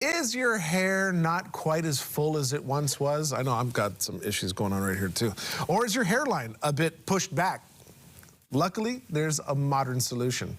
Is your hair not quite as full as it once was? I know I've got some issues going on right here too. Or is your hairline a bit pushed back? Luckily, there's a modern solution.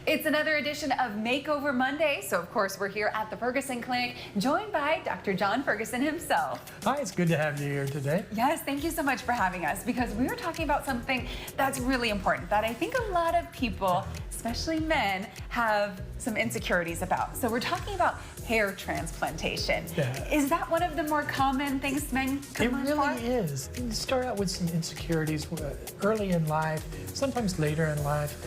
It's another edition of Makeover Monday. So, of course, we're here at the Ferguson Clinic, joined by Dr. John Ferguson himself. Hi, it's good to have you here today. Yes, thank you so much for having us, because we were talking about something that's really important that I think a lot of people, especially men, have some insecurities about. So we're talking about hair transplantation. Yeah. Is that one of the more common things men come on for? It really is. You start out with some insecurities early in life, sometimes later in life,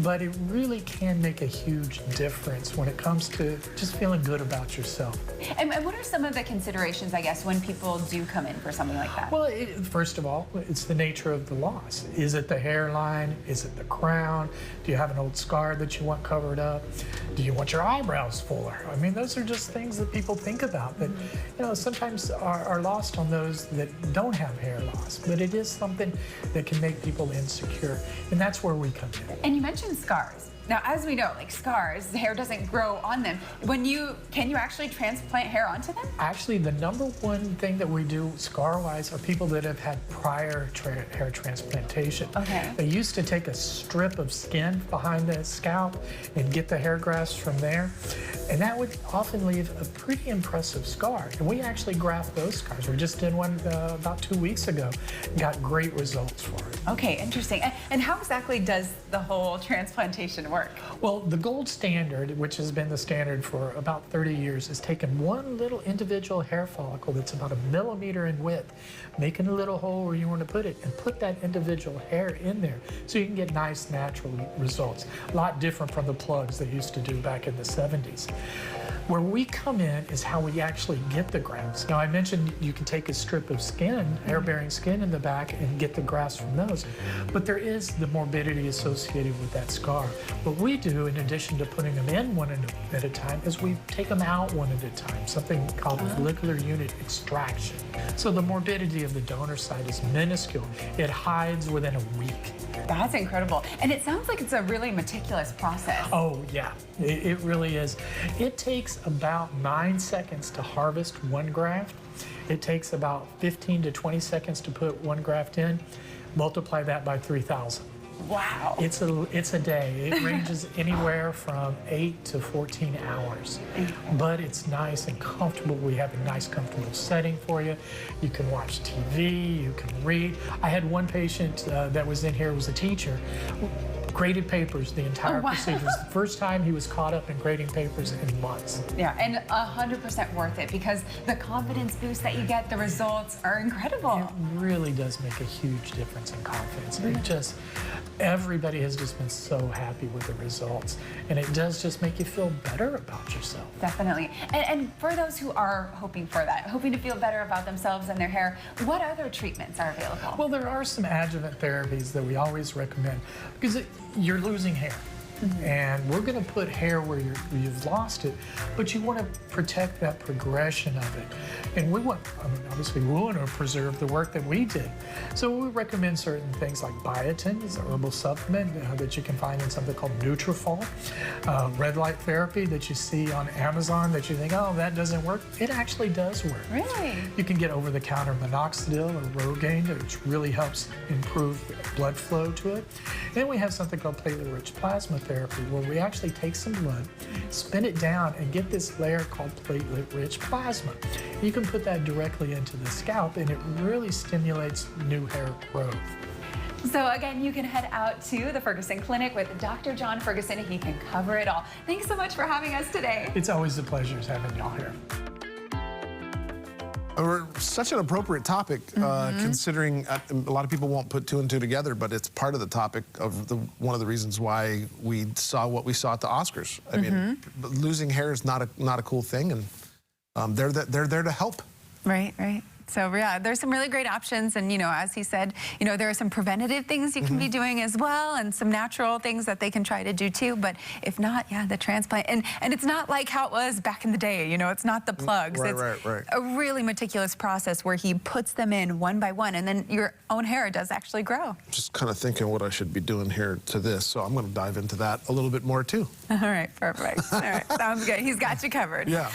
but it really can make a huge difference when it comes to just feeling good about yourself. And what are some of the considerations, I guess, when people do come in for something like that? Well, first of all, it's the nature of the loss. Is it the hairline? Is it the crown? Do you have an old scar that you want covered up? Do you want your eyebrows fuller? I mean, those are just things that people think about that, sometimes are lost on those that don't have hair loss. But it is something that can make people insecure, and that's where we come in. And you mentioned scars. Now, as we know, like scars, the hair doesn't grow on them. Can you actually transplant hair onto them? Actually, the number one thing that we do scar-wise are people that have had prior hair transplantation. Okay. They used to take a strip of skin behind the scalp and get the hair grafts from there, and that would often leave a pretty impressive scar. And we actually graft those scars. We just did one about 2 weeks ago. Got great results for it. Okay, interesting. And how exactly does the whole transplantation work? Well, the gold standard, which has been the standard for about 30 years, is taking one little individual hair follicle that's about 1 millimeter in width, making a little hole where you want to put it, and put that individual hair in there so you can get nice natural results. A lot different from the plugs they used to do back in the 70s. Where we come in is how we actually get the grafts. Now, I mentioned you can take a strip of skin, hair-bearing skin in the back, and get the grafts from those. But there is the morbidity associated with that scar. What we do, in addition to putting them in one at a time, is we take them out one at a time, something called follicular unit extraction. So the morbidity of the donor site is minuscule. It hides within a week. That's incredible. And it sounds like it's a really meticulous process. Oh, yeah, it really is. It takes about 9 seconds to harvest one graft. It takes about 15 to 20 seconds to put one graft in. Multiply that by 3,000. Wow. It's a day. It ranges anywhere from 8 to 14 hours. But it's nice and comfortable. We have a nice, comfortable setting for you. You can watch TV, you can read. I had one patient that was in here, was a teacher, graded papers the entire procedure. It was the first time he was caught up in grading papers in months. Yeah, and 100% worth it, because the confidence boost that you get, the results are incredible. It really does make a huge difference in confidence. Everybody has just been so happy with the results, and it does just make you feel better about yourself. Definitely. And for those who are hoping for that, hoping to feel better about themselves and their hair, what other treatments are available? Well, there are some adjuvant therapies that we always recommend, because you're losing hair. And we're going to put hair where you've lost it, but you want to protect that progression of it. And obviously we want to preserve the work that we did. So we recommend certain things like biotin, is a herbal supplement that you can find in something called Nutrafol. Red light therapy that you see on Amazon that you think, oh, that doesn't work. It actually does work. Really? You can get over-the-counter minoxidil or Rogaine, which really helps improve blood flow to it. Then we have something called platelet-rich plasma therapy, where we actually take some blood, spin it down, and get this layer called platelet-rich plasma. You can put that directly into the scalp, and it really stimulates new hair growth. So again, you can head out to the Ferguson Clinic with Dr. John Ferguson. He can cover it all. Thanks so much for having us today. It's always a pleasure having y'all here. Such an appropriate topic, considering a lot of people won't put two and two together, but it's part of the topic of one of the reasons why we saw what we saw at the Oscars. I mean, losing hair is not a cool thing, and they're there to help. Right, right. So yeah, there's some really great options, and as he said, there are some preventative things you can be doing as well, and some natural things that they can try to do too. But if not, yeah, the transplant, and it's not like how it was back in the day. It's not the plugs. Right, it's right. a really meticulous process where he puts them in one by one, and then your own hair does actually grow. Just kind of thinking what I should be doing here to this, so I'm going to dive into that a little bit more too. All right, perfect. All right, sounds good. He's got you covered. Yeah.